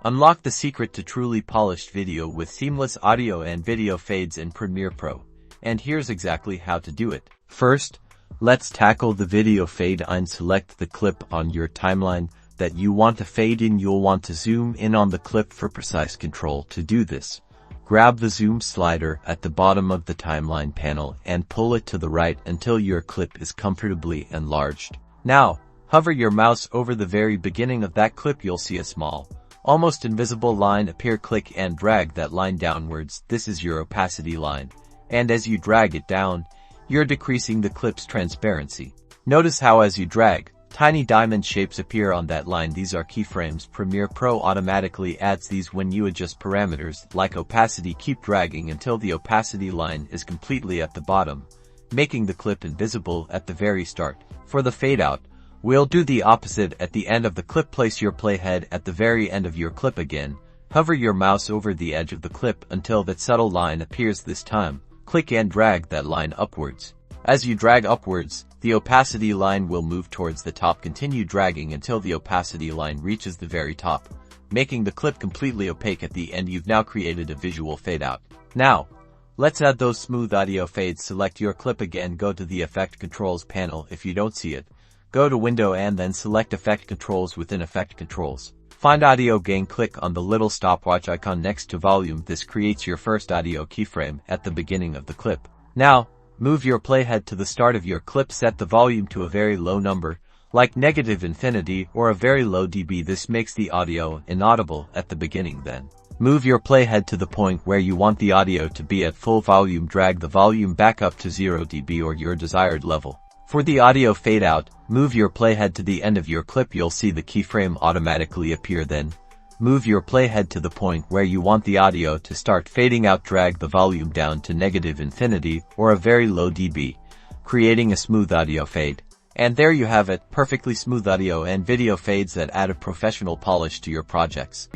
Unlock the secret to truly polished video with seamless audio and video fades in Premiere Pro. And here's exactly how to do it. First, let's tackle the video fade and select the clip on your timeline that you want to fade in. You'll want to zoom in on the clip for precise control. To do this, grab the zoom slider at the bottom of the timeline panel and pull it to the right until your clip is comfortably enlarged. Now, hover your mouse over the very beginning of that clip. You'll see a small, almost invisible line appear. Click and drag that line downwards. This is your opacity line. And as you drag it down, you're decreasing the clip's transparency. Notice how as you drag, tiny diamond shapes appear on that line. These are keyframes. Premiere Pro automatically adds these when you adjust parameters like opacity. Keep dragging until the opacity line is completely at the bottom, making the clip invisible at the very start. For the fade out, we'll do the opposite at the end of the clip. Place your playhead at the very end of your clip again. Hover your mouse over the edge of the clip until that subtle line appears. This time, click and drag that line upwards. As you drag upwards, the opacity line will move towards the top. Continue dragging until the opacity line reaches the very top, making the clip completely opaque at the end. You've now created a visual fade out. Now, let's add those smooth audio fades. Select your clip again. Go to the Effect Controls panel. If you don't see it, go to Window and then select Effect Controls. Within Effect Controls, find Audio Gain. Click on the little stopwatch icon next to Volume. This creates your first audio keyframe at the beginning of the clip. Now, move your playhead to the start of your clip. Set the volume to a very low number, like -infinity or a very low dB. This makes the audio inaudible at the beginning. Then, move your playhead to the point where you want the audio to be at full volume. Drag the volume back up to 0 dB or your desired level. For the audio fade out, move your playhead to the end of your clip. You'll see the keyframe automatically appear. Then, move your playhead to the point where you want the audio to start fading out. Drag the volume down to -infinity or a very low dB, creating a smooth audio fade. And there you have it, perfectly smooth audio and video fades that add a professional polish to your projects.